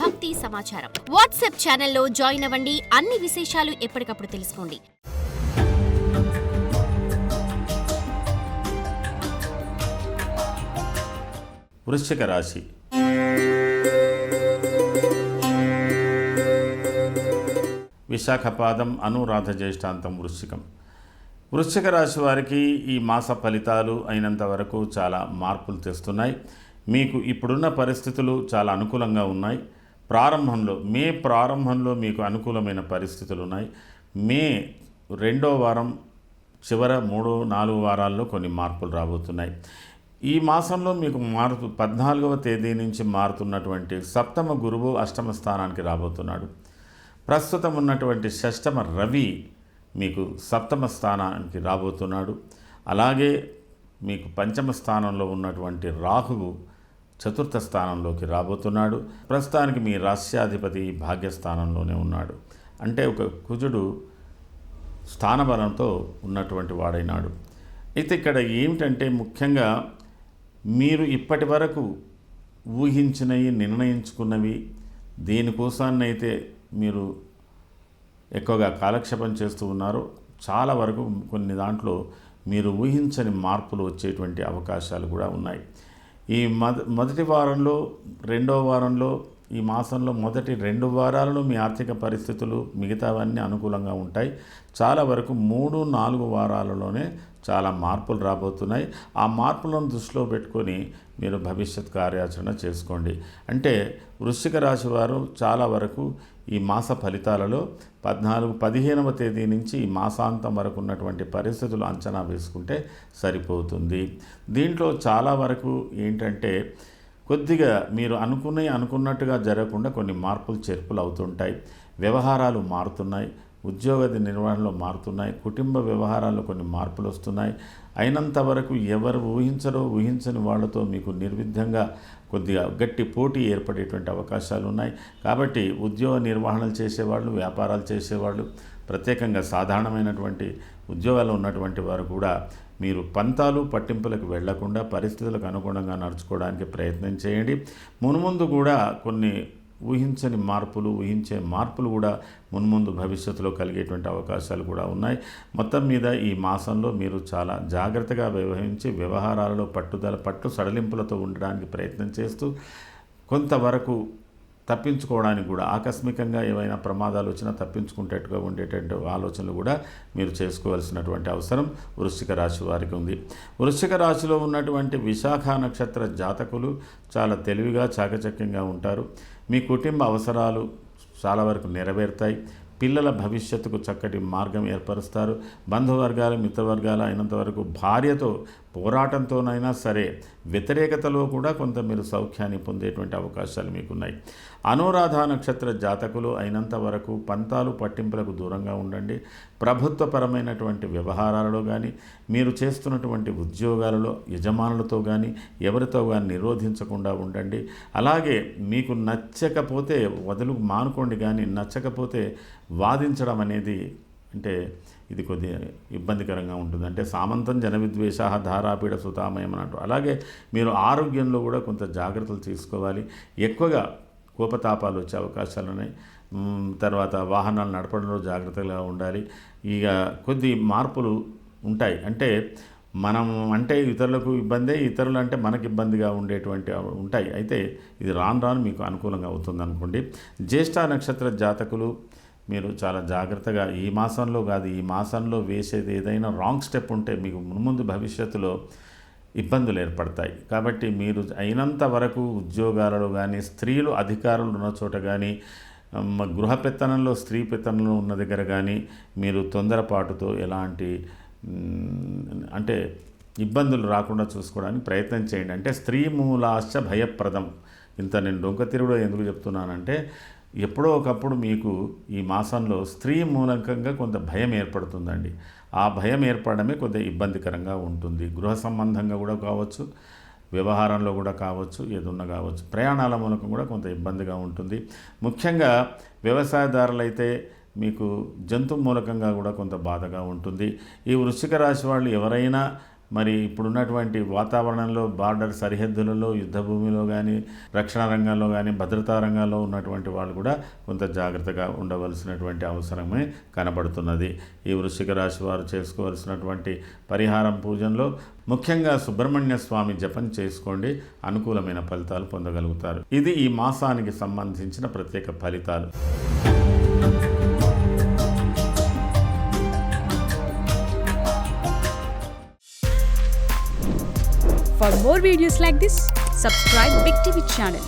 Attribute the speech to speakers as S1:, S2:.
S1: భక్తి సమాచారం. వాట్సాప్ ఛానల్లో జాయిన్ అవ్వండి. అన్ని విశేషాలు ఎప్పటికప్పుడు తెలుసుకోండి.
S2: వృశ్చిక రాశి. విశాఖపాదం, అనురాధ, జ్యేష్ఠాంతం, వృశ్చికం. వృశ్చిక రాశి వారికి ఈ మాస ఫలితాలు అయినంత వరకు చాలా మార్పులు తెస్తున్నాయి. మీకు ఇప్పుడున్న పరిస్థితులు చాలా అనుకూలంగా ఉన్నాయి. మే ప్రారంభంలో మీకు అనుకూలమైన పరిస్థితులు ఉన్నాయి. మే 2వ వారం చివర 3-4 వారాల్లో కొన్ని మార్పులు రాబోతున్నాయి. ఈ మాసంలో మీకు 14వ తేదీ నుంచి మారుతున్నటువంటి సప్తమ గురువు అష్టమ స్థానానికి రాబోతున్నాడు. ప్రస్తుతం ఉన్నటువంటి షష్టమ రవి మీకు సప్తమ స్థానానికి రాబోతున్నాడు. అలాగే మీకు పంచమ స్థానంలో ఉన్నటువంటి రాహువు చతుర్థ స్థానంలోకి రాబోతున్నాడు. ప్రస్తుతానికి మీ రాస్యాధిపతి భాగ్యస్థానంలోనే ఉన్నాడు. అంటే ఒక కుజుడు స్థానబలంతో ఉన్నటువంటి వాడైనాడు. అయితే ఇక్కడ ఏమిటంటే ముఖ్యంగా మీరు ఇప్పటి వరకు ఊహించినవి, నిర్ణయించుకున్నవి, దేనికోసాన్నైతే మీరు ఎక్కువగా కాలక్షేపం చేస్తూ ఉన్నారో చాలా వరకు కొన్ని దాంట్లో మీరు ఊహించని మార్పులు వచ్చేటువంటి అవకాశాలు కూడా ఉన్నాయి. ఈ మొదటి వారంలో, 2వ వారంలో, ఈ మాసంలో మొదటి 2 వారాలలో మీ ఆర్థిక పరిస్థితులు మిగతావన్నీ అనుకూలంగా ఉంటాయి. చాలా వరకు 3-4 వారాలలోనే చాలా మార్పులు రాబోతున్నాయి. ఆ మార్పులను దృష్టిలో పెట్టుకొని మీరు భవిష్యత్ కార్యాచరణ చేసుకోండి. అంటే వృశ్చిక రాశి వారు చాలా వరకు ఈ మాస ఫలితాలలో 15వ తేదీ నుంచి ఈ మాసాంతం వరకు ఉన్నటువంటి పరిస్థితులు అంచనా వేసుకుంటే సరిపోతుంది. దీంట్లో చాలా వరకు ఏంటంటే కొద్దిగా మీరు అనుకున్నట్టుగా జరగకుండా కొన్ని మార్పులు చేర్పులు అవుతుంటాయి. వ్యవహారాలు మారుతున్నాయి. ఉద్యోగ నిర్వహణలో మారుతున్నాయి. కుటుంబ వ్యవహారాల్లో కొన్ని మార్పులు వస్తున్నాయి. అయినంత వరకు ఎవరు ఊహించని వాళ్ళతో మీకు నిర్విఘ్నంగా కొద్దిగా గట్టి పోటీ ఏర్పడేటువంటి అవకాశాలు ఉన్నాయి. కాబట్టి ఉద్యోగ నిర్వహణలు చేసేవాళ్ళు, వ్యాపారాలు చేసేవాళ్ళు, ప్రత్యేకంగా సాధారణమైనటువంటి ఉద్యోగాలు ఉన్నటువంటి వారు కూడా మీరు పంతాలు పట్టింపులకు వెళ్లకుండా పరిస్థితులకు అనుగుణంగా నడుచుకోవడానికి ప్రయత్నం చేయండి. మున్ముందు కూడా కొన్ని ఊహించే మార్పులు కూడా మున్ముందు భవిష్యత్తులో కలిగేటువంటి అవకాశాలు కూడా ఉన్నాయి. మొత్తం మీద ఈ మాసంలో మీరు చాలా జాగ్రత్తగా వ్యవహరించి వ్యవహారాలలో పట్టు సడలింపులతో ఉండడానికి ప్రయత్నం చేస్తూ కొంతవరకు తప్పించుకోవడానికి కూడా ఆకస్మికంగా ఏవైనా ప్రమాదాలు వచ్చినా తప్పించుకునేట్టుగా ఉండేటువంటి ఆలోచనలు కూడా మీరు చేసుకోవాల్సినటువంటి అవసరం వృశ్చిక రాశి వారికి ఉంది. వృశ్చిక రాశిలో ఉన్నటువంటి విశాఖ నక్షత్ర జాతకులు చాలా తెలివిగా చాకచక్యంగా ఉంటారు. మీ కుటుంబ అవసరాలు చాలా వరకు నెరవేరుతాయి. పిల్లల భవిష్యత్తుకు చక్కటి మార్గం ఏర్పరుస్తారు. బంధువర్గాలు, మిత్రవర్గాలు అయినంత వరకు భార్యతో పోరాటంతోనైనా సరే వ్యతిరేకతలో కూడా కొంత మీరు సౌఖ్యాన్ని పొందేటువంటి అవకాశాలు మీకున్నాయి. అనురాధ నక్షత్ర జాతకులు అయినంత వరకు పంతాలు పట్టింపులకు దూరంగా ఉండండి. ప్రభుత్వపరమైనటువంటి వ్యవహారాలలో కానీ, మీరు చేస్తున్నటువంటి ఉద్యోగాలలో యజమానులతో కానీ, ఎవరితో కానీ నిరోధించకుండా ఉండండి. అలాగే మీకు నచ్చకపోతే మానుకోండి, కానీ నచ్చకపోతే వాదించడం అనేది అంటే ఇది కొద్దిగా ఇబ్బందికరంగా ఉంటుంది. అంటే సామంతం జన విద్వేష ధారాపీడ సుతామయం అన్నట్టు. అలాగే మీరు ఆరోగ్యంలో కూడా కొంత జాగ్రత్తలు తీసుకోవాలి. ఎక్కువగా కోపతాపాలు వచ్చే అవకాశాలు ఉన్నాయి. తర్వాత వాహనాలు నడపడంలో జాగ్రత్తగా ఉండాలి. ఇక కొద్ది మార్పులు ఉంటాయి. అంటే మనం అంటే ఇతరులకు ఇబ్బందే, ఇతరులు అంటే మనకు ఇబ్బందిగా ఉండేటువంటి ఉంటాయి. అయితే ఇది రాను మీకు అనుకూలంగా అవుతుంది అనుకోండి. జ్యేష్ఠ నక్షత్ర జాతకులు మీరు చాలా జాగ్రత్తగా ఈ మాసంలో వేసేది ఏదైనా రాంగ్ స్టెప్ ఉంటే మీకు ముందు భవిష్యత్తులో ఇబ్బందులు ఏర్పడతాయి. కాబట్టి మీరు అయినంత వరకు ఉద్యోగాలలో కానీ, స్త్రీలు అధికారులు ఉన్న చోట కానీ, గృహ పెత్తనంలో స్త్రీ పెత్తనంలో ఉన్న దగ్గర కానీ మీరు తొందరపాటుతో ఎలాంటి అంటే ఇబ్బందులు రాకుండా చూసుకోవడానికి ప్రయత్నం చేయండి. అంటే స్త్రీ మూలాశ్చ భయప్రదం. ఇంత నేను డొంకతిరుగుడు ఎందుకు చెప్తున్నానంటే ఎప్పుడో ఒకప్పుడు మీకు ఈ మాసంలో స్త్రీ మూలకంగా కొంత భయం ఏర్పడుతుందండి. ఆ భయం ఏర్పడమే కొద్దిగా ఇబ్బందికరంగా ఉంటుంది. గృహ సంబంధంగా కూడా కావచ్చు, వ్యవహారంలో కూడా కావచ్చు, ఏదున్నా కావచ్చు. ప్రయాణాల మూలకం కూడా కొంత ఇబ్బందిగా ఉంటుంది. ముఖ్యంగా వ్యవసాయదారులైతే మీకు జంతు మూలకంగా కూడా కొంత బాధగా ఉంటుంది. ఈ వృశ్చిక రాశి వాళ్ళు ఎవరైనా మరి ఇప్పుడున్నటువంటి వాతావరణంలో బార్డర్ సరిహద్దులలో యుద్ధ భూమిలో కానీ రక్షణ రంగంలో కానీ భద్రతా రంగంలో ఉన్నటువంటి వాళ్ళు కూడా కొంత జాగ్రత్తగా ఉండవలసినటువంటి అవసరమే కనబడుతున్నది. ఈ వృశ్చిక రాశి వారు చేసుకోవలసినటువంటి పరిహారం పూజనలో ముఖ్యంగా సుబ్రహ్మణ్య స్వామి జపం చేసుకోండి, అనుకూలమైన ఫలితాలు పొందగలుగుతారు. ఇది ఈ మాసానికి సంబంధించిన ప్రత్యేక ఫలితాలు.
S3: For more videos like this, subscribe Big TV channel.